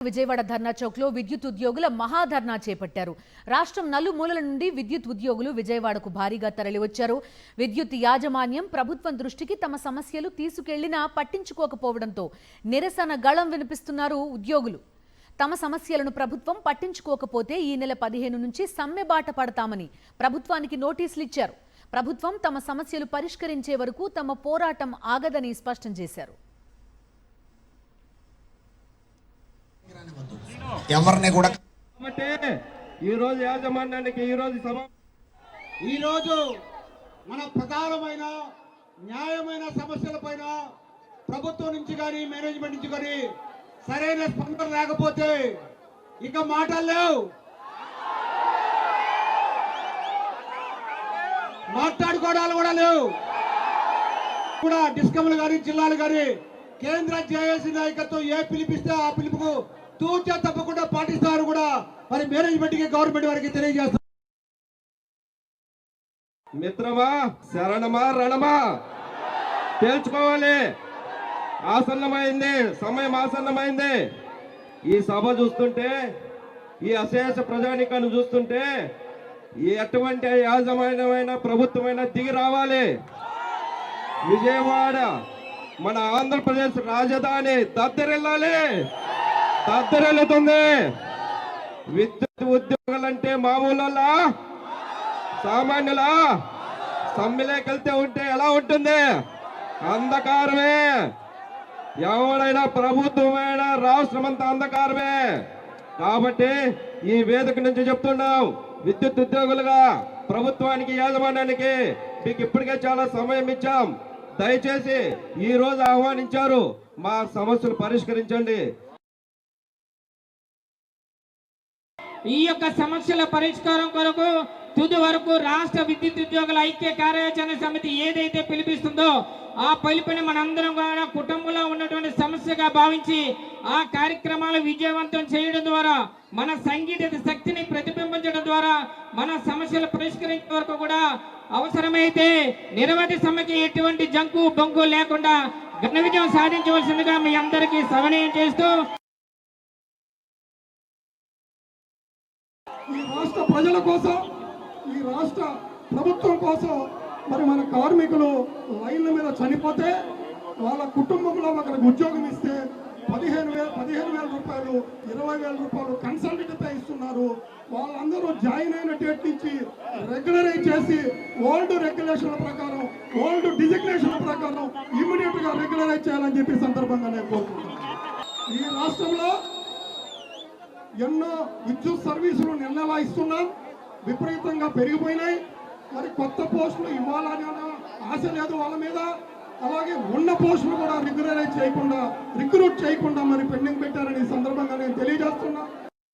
విజయవాడ ధర్నా చౌక్లో విద్యుత్ ఉద్యోగుల మహాధర్నా చేపట్టారు. రాష్ట్రం నలుమూలల నుండి విద్యుత్ ఉద్యోగులు విజయవాడకు భారీగా తరలివచ్చారు. విద్యుత్ యాజమాన్యం ప్రభుత్వం దృష్టికి తమ సమస్యలు తీసుకెళ్లినా పట్టించుకోకపోవడంతో నిరసన గళం వినిపిస్తున్నారు ఉద్యోగులు. తమ సమస్యలను ప్రభుత్వం పట్టించుకోకపోతే ఈ నెల 15 నుంచి సమ్మె బాట పడతామని ప్రభుత్వానికి నోటీసులు ఇచ్చారు. ప్రభుత్వం తమ సమస్యలు పరిష్కరించే వరకు తమ పోరాటం ఆగదని స్పష్టం చేశారు. ఎవరిని కూడా ఈ రోజు యాజమాన్యానికి ఈ రోజు మన ప్రధానమైన న్యాయమైన సమస్యలపైన ప్రభుత్వం నుంచి కానీ మేనేజ్మెంట్ నుంచి కానీ సరైన స్పందన లేకపోతే ఇక మాటలు లేవు, మాట్లాడుకోవడాలు కూడా లేవు. కూడా డిస్కమ్లు కానీ జిల్లాలు కానీ కేంద్ర జేఏసీ నాయకత్వం ఏ పిలిపిస్తే ఆ పిలుపుకు తూచా తప్పకుండా పాటిస్తారు కూడా మరి మేనేజ్మెంట్ కి గవర్నమెంట్ వారికి తెలియజేస్తారు. మిత్రమా, శరణమా, రణమా తేల్చుకోవాలి. ఆసన్నమైంది, సమయం ఆసన్నమైంది. ఈ సభ చూస్తుంటే, ఈ అశేష ప్రజానికాన్ని చూస్తుంటే ఎటువంటి యాజమాన్యమైన ప్రభుత్వమైన దిగి రావాలి. విజయవాడ మన ఆంధ్రప్రదేశ్ రాజధాని దద్దరిల్లాలి, దద్దరిల్లుతుంది. విద్యుత్ ఉద్యోగులంటే మామూలులా సామాన్యులా సమ్మెలోకెళ్తే ఉంటే ఎలా ఉంటుంది? అంధకారమే. ఎవరైనా ప్రభుత్వమైన రాష్ట్రమంతా అంధకారమే. కాబట్టి ఈ వేదిక నుంచి చెప్తున్నాం, విద్యుత్ ఉద్యోగులుగా ప్రభుత్వానికి యాజమాన్యానికి మీకు ఇప్పటికే చాలా సమయం ఇచ్చాం. దయచేసి ఈ రోజు ఆహ్వానించారు, మా సమస్యలు పరిష్కరించండి. ఈ యొక్క సమస్యల పరిష్కారం కొరకు తుది వరకు రాష్ట్ర విద్యుత్ ఉద్యోగుల ఐక్య కార్యాచరణ సమితి ఏదైతే పిలిపిస్తుందో ఆ పిలుపుని మనందరం కూడా కుటుంబంలో ఉన్నటువంటి సమస్యగా భావించి ఆ కార్యక్రమాలు విజయవంతం చేయడం ద్వారా మన సంగీత శక్తిని ప్రతిబింబించడం ద్వారా మన సమస్యలు పరిష్కరించే వరకు కూడా అవసరమైతే నిరవధి సమ్మెకి ఎటువంటి జంకు బొంకు లేకుండా ఘన విజయం సాధించవలసిందిగా మీ అందరికీ సవినయం చేస్తూ ఈ రాష్ట్ర ప్రజల కోసం, ఈ రాష్ట్ర ప్రభుత్వం కోసం మరి మన కార్మికులు లైన్ల మీద చనిపోతే వాళ్ళ కుటుంబంలో ఒకరికి ఉద్యోగం ఇస్తే 15,000 రూపాయలు 20,000 రూపాయలు కన్సల్టెంట్ ఇస్తున్నారు. వాళ్ళందరూ జాయిన్ అయిన డేట్ నుంచి రెగ్యులరైజ్ చేసి ఓల్డ్ రెగ్యులేషన్ల ప్రకారం, ఓల్డ్ డిజిగ్నేషన్ల ప్రకారం ఇమ్మీడియట్ గా రెగ్యులరైజ్ చేయాలని చెప్పి సందర్భంగా నేను కోరుకుంటున్నాను. ఈ రాష్ట్రంలో ఎన్నో విద్యుత్ సర్వీసులు నెలలా ఇస్తున్నాం, విపరీతంగా పెరిగిపోయినాయి. మరి కొత్త పోస్టులు ఇవ్వాలని ఆశ లేదు వాళ్ళ మీద. అలాగే ఉన్న పోస్టులు కూడా రిక్రూట్ చేయకుండా మరి పెండింగ్ పెట్టారని ఈ సందర్భంగా నేను తెలియజేస్తున్నా.